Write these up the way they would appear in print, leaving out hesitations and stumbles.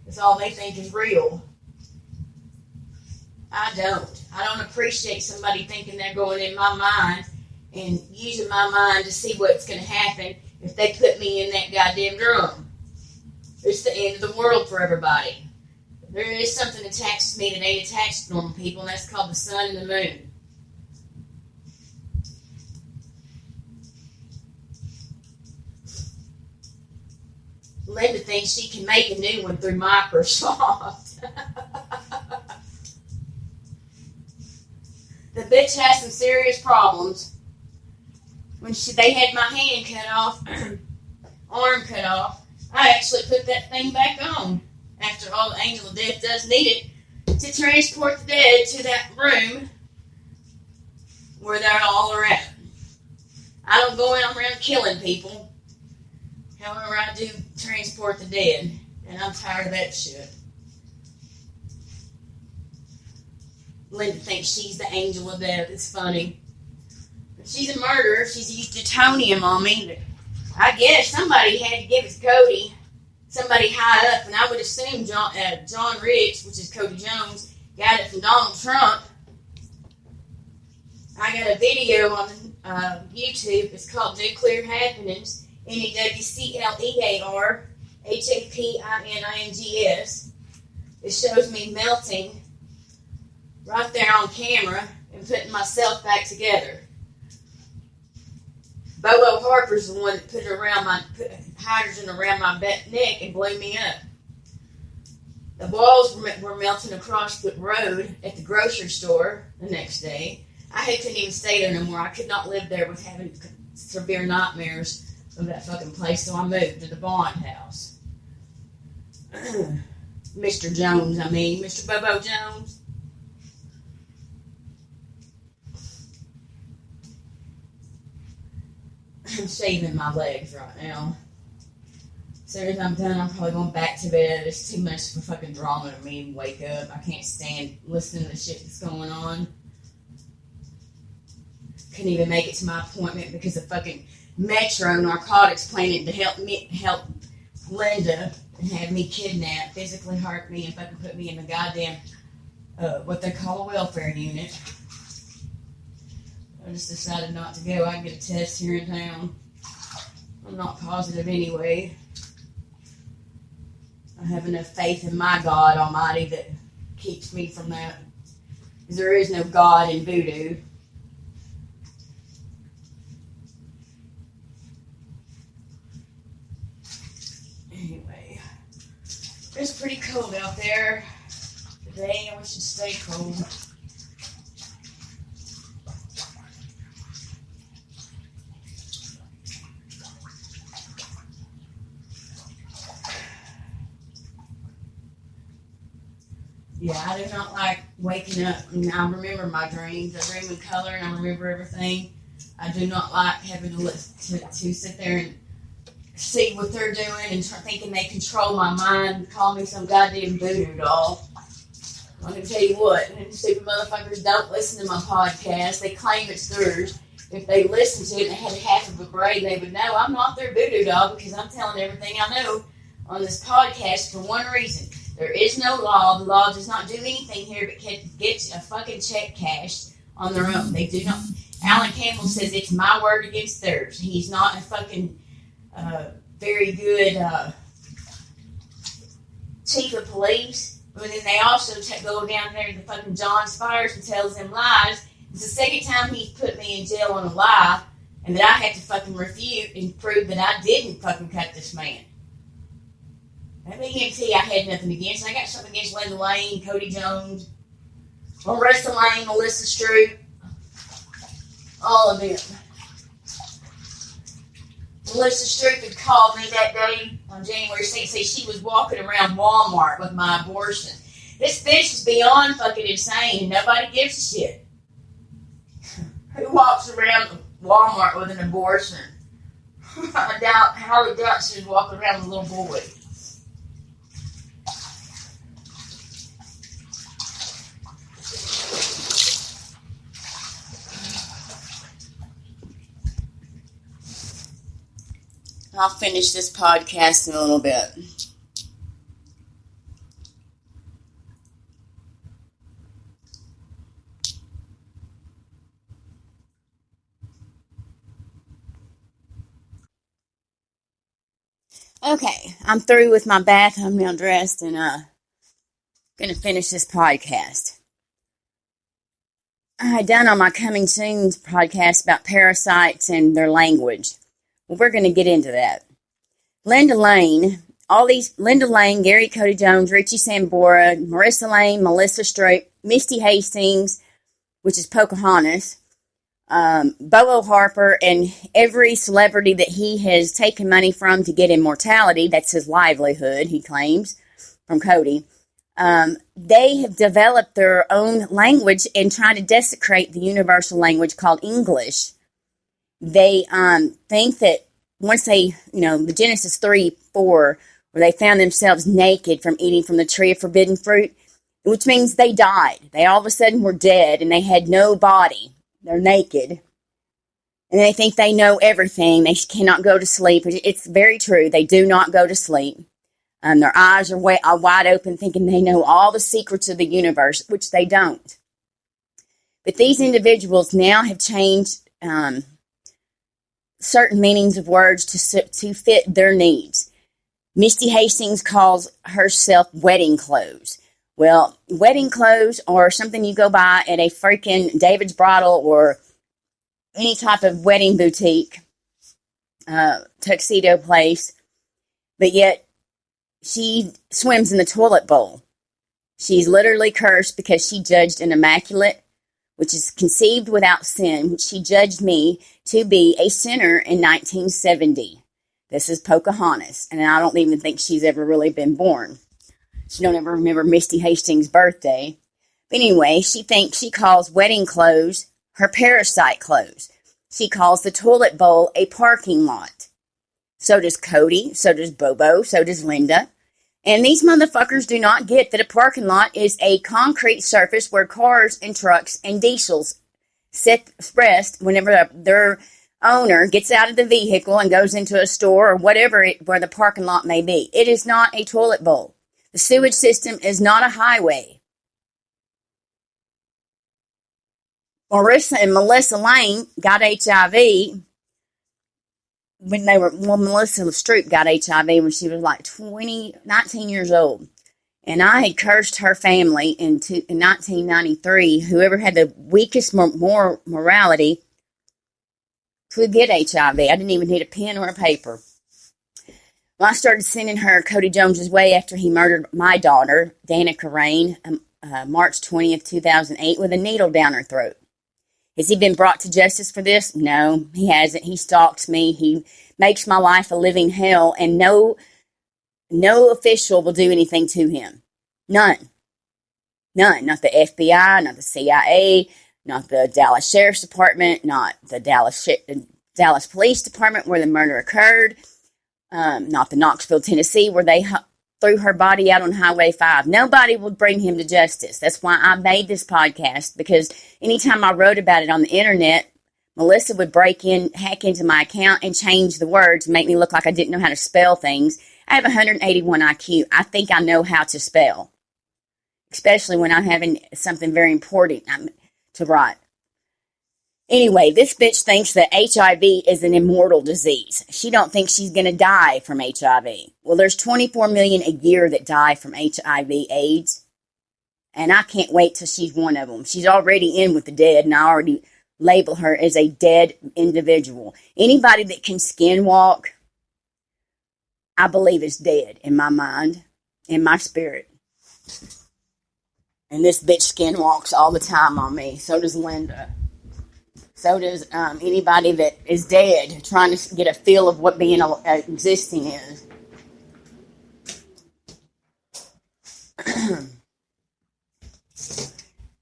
That's all they think is real. I don't appreciate somebody thinking they're going in my mind and using my mind to see what's going to happen if they put me in that goddamn drum. It's the end of the world for everybody. There is something attached to me that ain't attached to normal people, and that's called the sun and the moon. Linda thinks she can make a new one through Microsoft. The bitch has some serious problems. When they had my hand cut off, arm cut off, I actually put that thing back on. After all, the angel of death does need it to transport the dead to that room where they're all around. I don't go around killing people. However, I do transport the dead, and I'm tired of that shit. Linda thinks she's the angel of death. It's funny. If she's a murderer, she's used plutonium on me. I guess somebody had to give it to Cody. Somebody high up, and I would assume John Rich, which is Cody Jones, got it from Donald Trump. I got a video on YouTube. It's called Nuclear Happenings. NEWCLEAR HAPPININGS. It shows me melting right there on camera and putting myself back together. Bobo Harper's the one that put hydrogen around my neck and blew me up. The walls were melting across the road at the grocery store the next day. I couldn't even stay there no more. I could not live there with having severe nightmares of that fucking place, so I moved to the Bond house. Mr. Bobo Jones. I'm shaving my legs right now. As soon as I'm done, I'm probably going back to bed. It's too much for fucking drama to me to wake up. I can't stand listening to the shit that's going on. Couldn't even make it to my appointment because of fucking Metro narcotics planning to help Linda and have me kidnapped, physically hurt me, and fucking put me in the goddamn, what they call a welfare unit. I just decided not to go. I can get a test here in town. I'm not positive anyway. I have enough faith in my God Almighty that keeps me from that. Because there is no God in voodoo. Anyway, it's pretty cold out there today, and we should stay cold. Yeah, I do not like waking up. I remember my dreams. I dream in color, and I remember everything. I do not like having to sit there and see what they're doing and thinking they control my mind, call me some goddamn voodoo doll. I'm going to tell you what, stupid motherfuckers don't listen to my podcast. They claim it's theirs. If they listened to it and they had half of a brain, they would know I'm not their voodoo doll because I'm telling everything I know on this podcast for one reason. There is no law. The law does not do anything here but get a fucking check cashed on their own. They do not. Alan Campbell says it's my word against theirs. He's not a fucking very good chief of police. But then they also go down there to fucking John Spires and tells them lies. It's the second time he's put me in jail on a lie, and that I had to fucking refute and prove that I didn't fucking cut this man. That EMT I had nothing against. I got something against Linda Lane, Cody Jones, Marissa Lane, Melissa Stroop, all of them. Melissa Stroop had called me that day on January 6th, say she was walking around Walmart with my abortion. This bitch is beyond fucking insane, and nobody gives a shit. Who walks around Walmart with an abortion? I highly doubt she was walking around with a little boy. I'll finish this podcast in a little bit. Okay, I'm through with my bath. I'm now dressed and gonna finish this podcast. I had done on my Coming Soon podcast about parasites and their language. Well, we're gonna get into that. Linda Lane, Gary Cody Jones, Richie Sambora, Marissa Lane, Melissa Stroop, Misty Hastings, which is Pocahontas, Bo Harper, and every celebrity that he has taken money from to get immortality, that's his livelihood, he claims, from Cody, they have developed their own language and try to desecrate the universal language called English. They think that once they, the Genesis 3:4, where they found themselves naked from eating from the tree of forbidden fruit, which means they died. They all of a sudden were dead and they had no body. They're naked. And they think they know everything. They cannot go to sleep. It's very true. They do not go to sleep. Their eyes are wide open, thinking they know all the secrets of the universe, which they don't. But these individuals now have changed certain meanings of words to fit their needs. Misty Hastings calls herself wedding clothes. Well, wedding clothes are something you go buy at a freaking David's Bridal or any type of wedding boutique, tuxedo place, but yet she swims in the toilet bowl. She's literally cursed because she judged an immaculate, which is conceived without sin, which she judged me to be a sinner in 1970. This is Pocahontas, and I don't even think she's ever really been born. She don't ever remember Misty Hastings' birthday. But anyway, she calls wedding clothes her parasite clothes. She calls the toilet bowl a parking lot. So does Cody, so does Bobo, so does Linda. And these motherfuckers do not get that a parking lot is a concrete surface where cars and trucks and diesels rest whenever their owner gets out of the vehicle and goes into a store or whatever where the parking lot may be. It is not a toilet bowl. The sewage system is not a highway. Marissa and Melissa Lane got HIV Melissa Stroop got HIV when she was like 19 years old. And I had cursed her family in 1993. Whoever had the weakest morality could get HIV. I didn't even need a pen or a paper. Well, I started sending her Cody Jones's way after he murdered my daughter, Danica Rain, March 20th, 2008, with a needle down her throat. Has he been brought to justice for this? No, he hasn't. He stalks me. He makes my life a living hell, and no official will do anything to him. None. Not the FBI, not the CIA, not the Dallas Sheriff's Department, not the Dallas Police Department where the murder occurred, not the Knoxville, Tennessee, where they threw her body out on Highway 5. Nobody would bring him to justice. That's why I made this podcast, because anytime I wrote about it on the internet, Melissa would hack into my account and change the words, make me look like I didn't know how to spell things. I have 181 IQ. I think I know how to spell, especially when I'm having something very important to write. Anyway, this bitch thinks that HIV is an immortal disease. She don't think she's going to die from HIV. Well, there's 24 million a year that die from HIV AIDS, and I can't wait till she's one of them. She's already in with the dead, and I already label her as a dead individual. Anybody that can skinwalk, I believe is dead in my mind, in my spirit. And this bitch skinwalks all the time on me. So does Linda. So does anybody that is dead, trying to get a feel of what being existing is.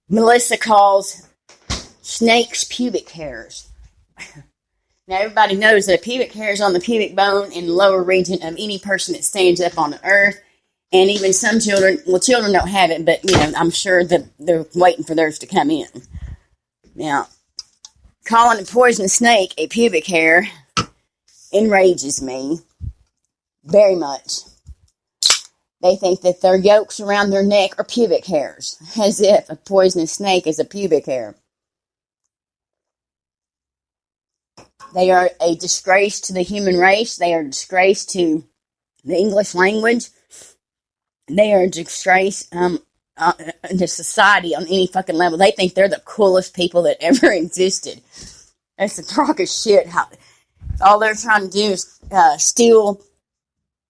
Melissa calls snakes pubic hairs. Now, everybody knows that a pubic hair is on the pubic bone in the lower region of any person that stands up on the earth. And even some children don't have it, but, I'm sure that they're waiting for theirs to come in. Now, calling a poisonous snake a pubic hair enrages me very much. They think that their yolks around their neck are pubic hairs, as if a poisonous snake is a pubic hair. They are a disgrace to the human race. They are a disgrace to the English language. They are a disgrace to society on any fucking level. They think they're the coolest people that ever existed. That's a crock of shit. All they're trying to do is steal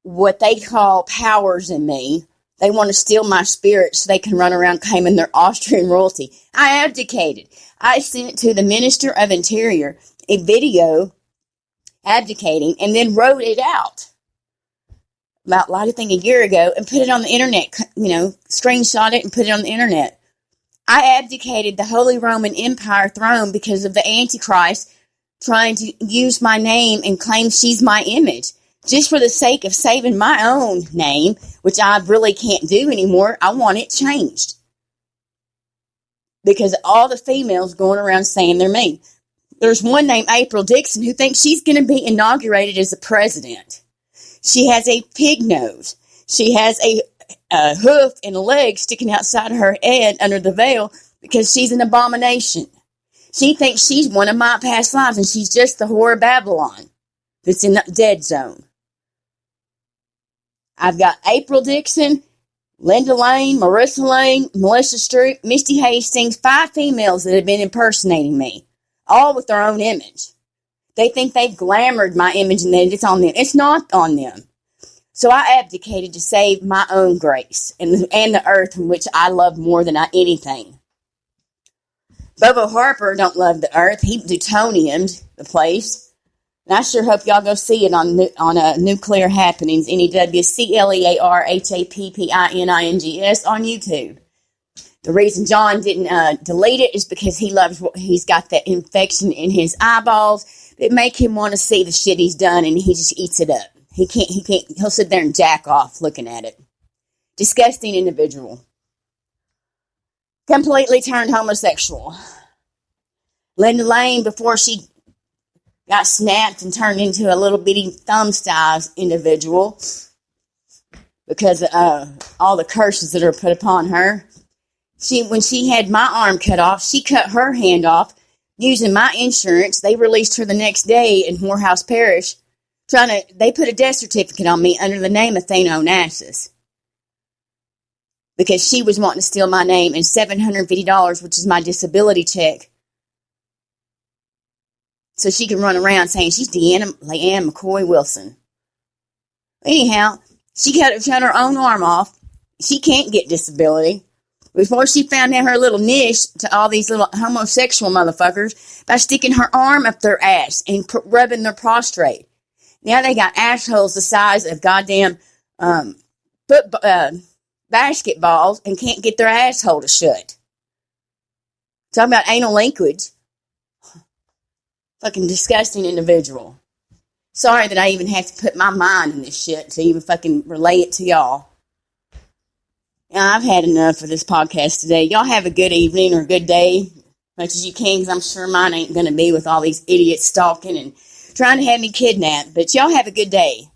what they call powers in me. They want to steal my spirit so they can run around claiming their Austrian royalty. I abdicated. I sent to the Minister of Interior a video abdicating and then wrote it out about like I think a year ago and put it on the internet, screenshot it and put it on the internet. I abdicated the Holy Roman Empire throne because of the Antichrist trying to use my name and claim she's my image. Just for the sake of saving my own name, which I really can't do anymore, I want it changed. Because all the females going around saying they're me. There's one named April Dixon who thinks she's going to be inaugurated as a president. She has a pig nose. She has a hoof and a leg sticking outside of her head under the veil because she's an abomination. She thinks she's one of my past lives and she's just the whore of Babylon that's in the dead zone. I've got April Dixon, Linda Lane, Marissa Lane, Melissa Stroop, Misty Hastings, 5 females that have been impersonating me, all with their own image. They think they've glamored my image and that it's on them. It's not on them. So I abdicated to save my own grace and the earth, in which I love more than anything. Bobo Harper don't love the earth. He Newtoniumed the place. And I sure hope y'all go see it on Nuclear Happenings, NEWCLEARHAPPININGS on YouTube. The reason John didn't delete it is because he's got that infection in his eyeballs that make him want to see the shit he's done, and he just eats it up. He'll sit there and jack off looking at it. Disgusting individual. Completely turned homosexual. Linda Lane, before she got snapped and turned into a little bitty thumb-sized individual because of all the curses that are put upon her. When she had my arm cut off, she cut her hand off using my insurance. They released her the next day in Morehouse Parish. They put a death certificate on me under the name Athena Onasiss because she was wanting to steal my name and $750, which is my disability check. So she can run around saying she's DEANNA Leiann McCoy Wilson. Anyhow, she cut her own arm off. She can't get disability. Before she found out her little niche to all these little homosexual motherfuckers by sticking her arm up their ass and rubbing their prostrate. Now they got assholes the size of goddamn basketballs and can't get their asshole to shut. Talking about anal linkage. Fucking disgusting individual. Sorry that I even have to put my mind in this shit to even fucking relay it to y'all. Now, I've had enough of this podcast today. Y'all have a good evening or a good day, much as you can, because I'm sure mine ain't going to be with all these idiots stalking and trying to have me kidnapped. But y'all have a good day.